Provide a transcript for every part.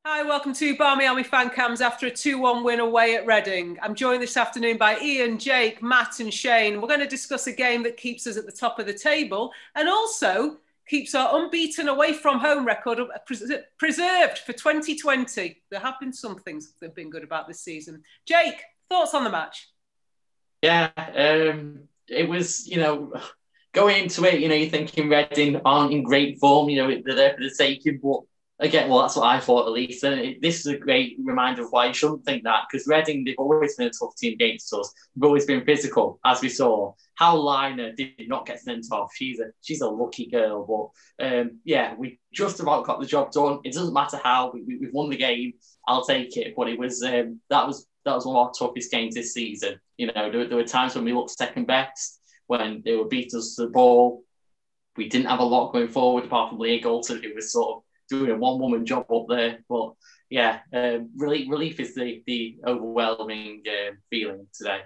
Hi, welcome to Barmy Army fan cams after a 2-1 win away at Reading. I'm joined this afternoon by Ian, Jake, Matt and Shane. We're going to discuss a game that keeps us at the top of the table and also keeps our unbeaten away from home record preserved for 2020. There have been some things that have been good about this season. Jake, thoughts on the match? Yeah, it was, going into it, you're thinking Reading aren't in great form, they're there for the taking, but again, well, that's what I thought at least. And this is a great reminder of why you shouldn't think that, because Reading, they've always been a tough team against us. They've always been physical, as we saw. Hal Liner did not get sent off. She's a lucky girl. But we just about got the job done. It doesn't matter how. We've won the game. I'll take it. But it was that was one of our toughest games this season. There were times when we looked second best, when they were beating us to the ball. We didn't have a lot going forward apart from Leah Galton, who was sort of doing a one-woman job up there. But yeah, relief is the overwhelming feeling today.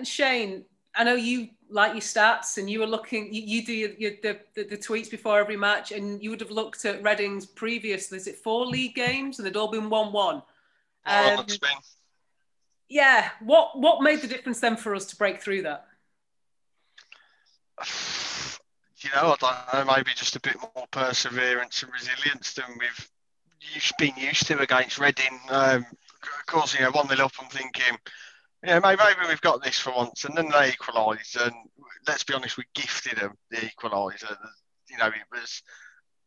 Shane, I know you like your stats and you were looking, you do the tweets before every match, and you would have looked at Reading's previous, is it 4 league games, and they'd all been 1-1. Yeah, what made the difference then for us to break through that? I don't know, maybe just a bit more perseverance and resilience than we've been used to against Reading. Of course, 1-0 up, I'm thinking, maybe we've got this for once. And then they equalised. And let's be honest, we gifted them the equaliser.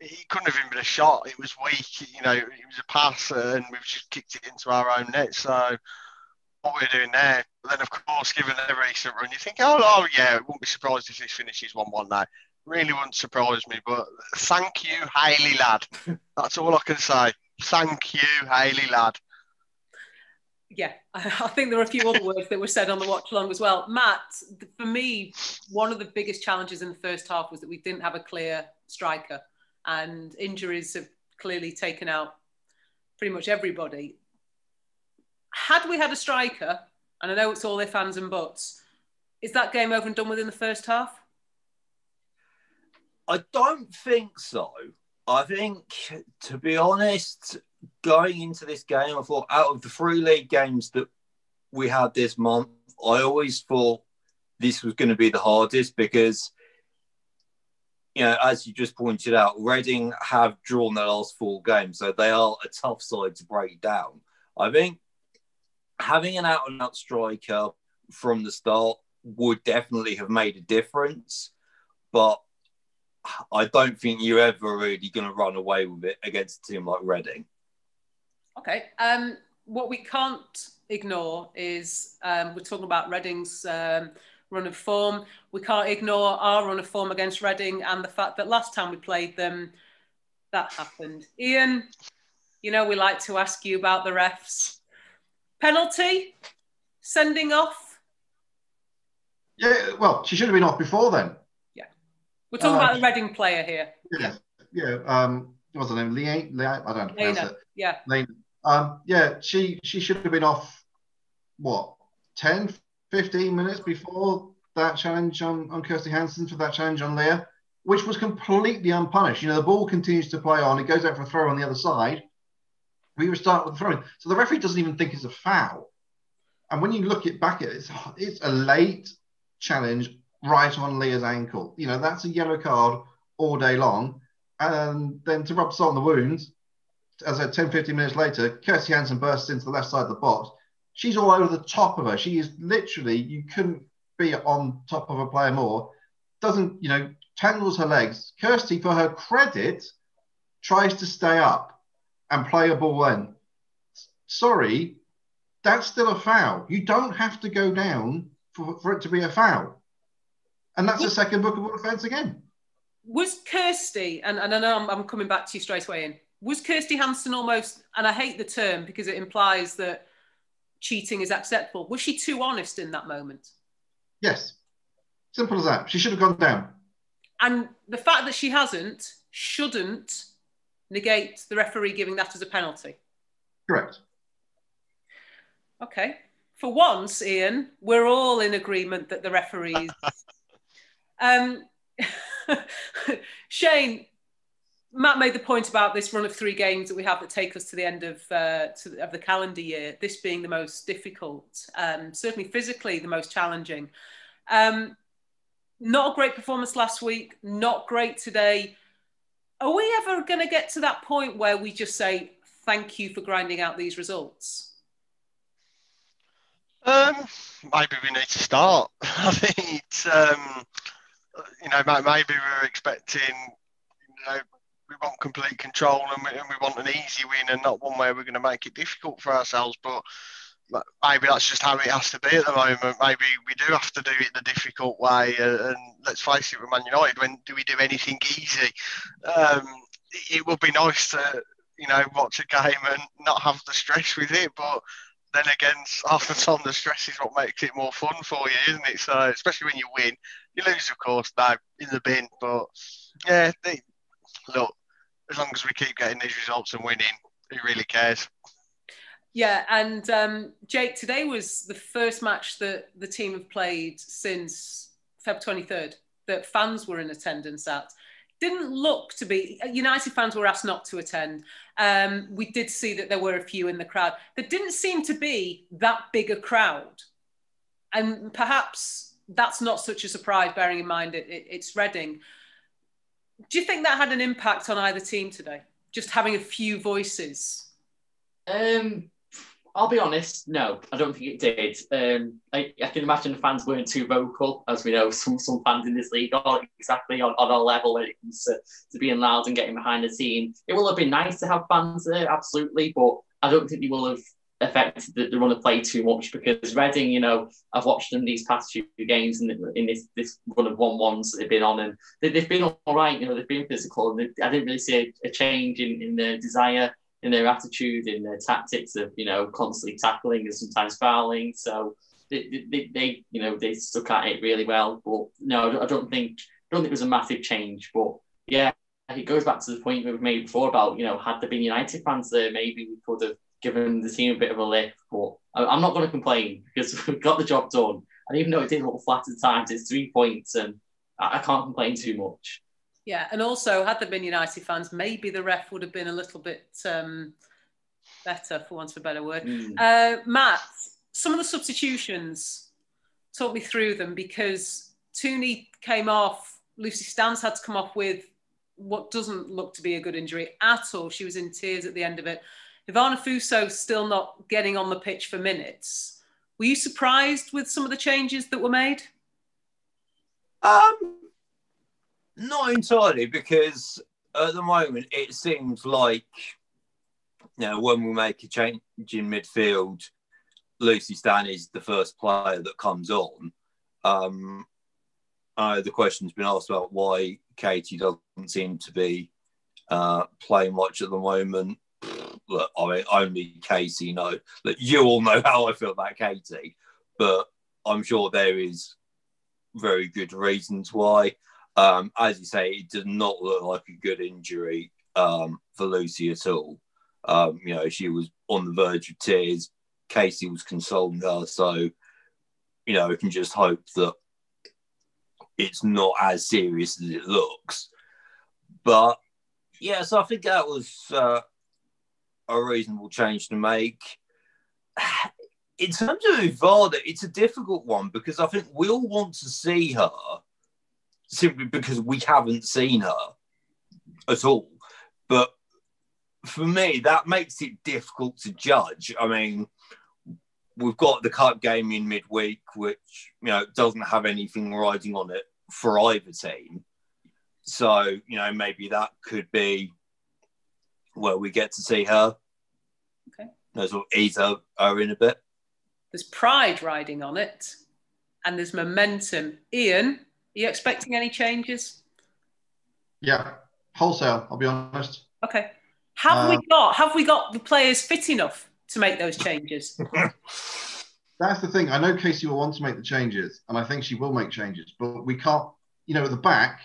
It couldn't have even been a shot. It was weak. It was a pass and we've just kicked it into our own net. So what we're doing there. But then, of course, given the recent run, you think, oh yeah, wouldn't be surprised if this finishes 1-1 now. Really wouldn't surprise me, but thank you, Haley lad. That's all I can say. Thank you, Haley lad. Yeah, I think there are a few other words that were said on the watch along as well. Matt, for me, one of the biggest challenges in the first half was that we didn't have a clear striker, and injuries have clearly taken out pretty much everybody. Had we had a striker, and I know it's all ifs, ands and buts, is that game over and done with in the first half? I don't think so. I think, to be honest, going into this game, I thought out of the 3 league games that we had this month, I always thought this was going to be the hardest because, as you just pointed out, Reading have drawn their last 4 games, so they are a tough side to break down. I think having an out-and-out striker from the start would definitely have made a difference, but I don't think you're ever really going to run away with it against a team like Reading. Okay. What we can't ignore is we're talking about Reading's run of form. We can't ignore our run of form against Reading and the fact that last time we played them, that happened. Ian, we like to ask you about the refs. Penalty? Sending off? Yeah, well, she should have been off before then. We're talking about the Reading player here. Yeah. What's her name? Leanne? I don't know. Lena. Yeah. Lena. She should have been off, 10, 15 minutes before that challenge on Kirsty Hansen for that challenge on Leah, which was completely unpunished. The ball continues to play on. It goes out for a throw on the other side. We restart with the throwing. So the referee doesn't even think it's a foul. And when you look back at it, it's a late challenge right on Leah's ankle. That's a yellow card all day long. And then to rub salt on the wounds, as I said, 10, 15 minutes later, Kirsty Hansen bursts into the left side of the box. She's all over the top of her. She is literally, you couldn't be on top of a player more. Doesn't, tangles her legs. Kirsty, for her credit, tries to stay up and play a ball in. Sorry, that's still a foul. You don't have to go down for it to be a foul. And that's a second bookable offence again. Was Kirsty, and I know I'm coming back to you straight away in, was Kirsty Hansen almost, and I hate the term because it implies that cheating is acceptable, was she too honest in that moment? Yes. Simple as that. She should have gone down. And the fact that she hasn't shouldn't negate the referee giving that as a penalty. Correct. Okay. For once, Ian, we're all in agreement that the referees... Shane, Matt made the point about this run of 3 games that we have that take us to the end of the calendar year, this being the most difficult, certainly physically the most challenging. Not a great performance last week, not great today. Are we ever going to get to that point where we just say, thank you for grinding out these results? Maybe we need to start. I think it's, maybe we're expecting, we want complete control and we want an easy win and not one where we're going to make it difficult for ourselves. But maybe that's just how it has to be at the moment. Maybe we do have to do it the difficult way. And let's face it, with Man United, when do we do anything easy? It would be nice to, watch a game and not have the stress with it. But then again, half the time the stress is what makes it more fun for you, isn't it? So especially when you win, you lose, of course, no, in the bin. But yeah, look, as long as we keep getting these results and winning, who really cares? Yeah, and Jake, today was the first match that the team have played since Feb 23rd that fans were in attendance at. Didn't look to be, United fans were asked not to attend. We did see that there were a few in the crowd. There didn't seem to be that big a crowd. And perhaps that's not such a surprise, bearing in mind it's Reading. Do you think that had an impact on either team today? Just having a few voices? I'll be honest, no, I don't think it did. I can imagine the fans weren't too vocal, as we know some fans in this league aren't exactly on our level when it comes to being loud and getting behind the team. It will have been nice to have fans there, absolutely, but I don't think they will have affected the run of play too much, because Reading, I've watched them these past few games in this run of 1-1s that they've been on, and they've been all right, they've been physical, and I didn't really see a change in their desire, in their attitude, in their tactics of, constantly tackling and sometimes fouling. So they stuck at it really well. But no, I don't think it was a massive change. But yeah, it goes back to the point we've made before about, had there been United fans there, maybe we could have given the team a bit of a lift. But I'm not going to complain, because we've got the job done. And even though it didn't look flat at times, it's 3 points, and I can't complain too much. Yeah, and also, had there been United fans, maybe the ref would have been a little bit better, for want of a better word. Matt, some of the substitutions, talk me through them, because Tooney came off, Lucy Stans had to come off with what doesn't look to be a good injury at all. She was in tears at the end of it. Ivana Fuso still not getting on the pitch for minutes. Were you surprised with some of the changes that were made? Not entirely, because at the moment it seems like, when we make a change in midfield, Lucy Stan is the first player that comes on. The question's been asked about why Katie doesn't seem to be playing much at the moment. Look, only Casey knows. Look, you all know how I feel about Katie, but I'm sure there is very good reasons why. As you say, it did not look like a good injury for Lucy at all. She was on the verge of tears. Casey was consoling her, so we can just hope that it's not as serious as it looks. But yeah, so I think that was a reasonable change to make. In terms of Ivana, it's a difficult one, because I think we all want to see her, simply because we haven't seen her at all. But for me, that makes it difficult to judge. I mean, we've got the cup game in midweek, which, doesn't have anything riding on it for either team. So, maybe that could be where we get to see her. Okay. Sort of ease her in a bit. There's pride riding on it, and there's momentum. Ian, are you expecting any changes? Yeah, wholesale, I'll be honest. Okay. Have we got the players fit enough to make those changes? That's the thing. I know Casey will want to make the changes, and I think she will make changes, but we can't, at the back,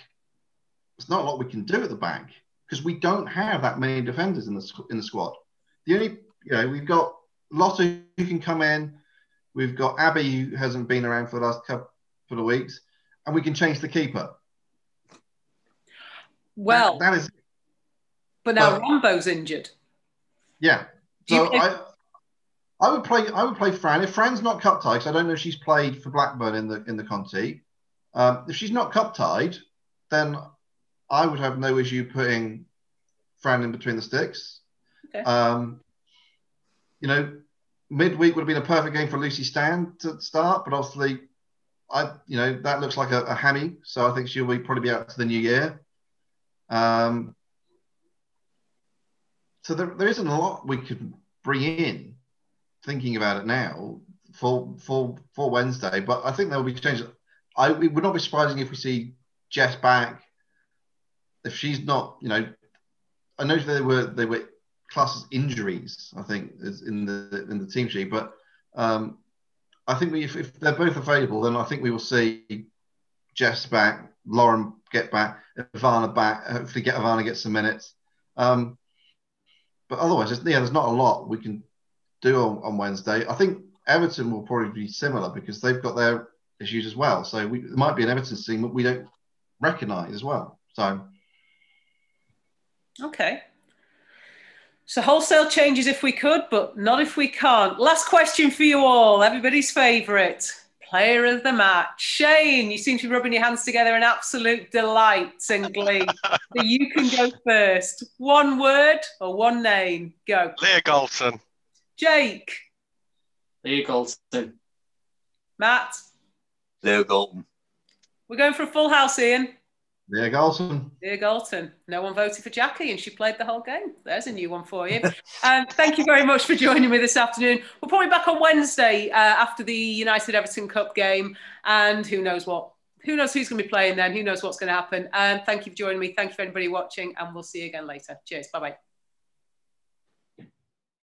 it's not a lot we can do at the back, because we don't have that many defenders in the squad. The only, we've got Lotta who can come in. We've got Abby, who hasn't been around for the last couple of weeks, and we can change the keeper. Well, that is. But now Rambo's injured. Yeah. So I would play Fran. If Fran's not cup tied, because I don't know if she's played for Blackburn in the Conti. If she's not cup tied, then I would have no issue putting Fran in between the sticks. Okay. Midweek would have been a perfect game for Lucy Stand to start, but obviously, that looks like a hammy, so I think she'll probably be out to the new year. So there isn't a lot we could bring in, thinking about it now for Wednesday, but I think there will be changes. It would not be surprising if we see Jess back. If she's not, I know they were classed as injuries, I think, is in the team sheet, but I think if they're both available, then I think we will see Jess back, Lauren get back, Ivana back, hopefully Ivana get some minutes. But otherwise, there's not a lot we can do on Wednesday. I think Everton will probably be similar because they've got their issues as well. So it might be an Everton team that we don't recognise as well. So, okay. So wholesale changes if we could, but not if we can't. Last question for you all. Everybody's favourite player of the match. Shane, you seem to be rubbing your hands together in absolute delight and glee. So you can go first. One word or one name. Go. Leah Galton. Jake. Leah Galton. Matt. Leo Galton. We're going for a full house, Ian. Leah Galton. Leah Galton. No one voted for Jackie and she played the whole game. There's a new one for you. Thank you very much for joining me this afternoon. We're probably back on Wednesday after the United Everton Cup game, and who knows who's going to be playing then, who knows what's going to happen. Thank you for joining me. Thank you for everybody watching, and we'll see you again later. Cheers. Bye-bye.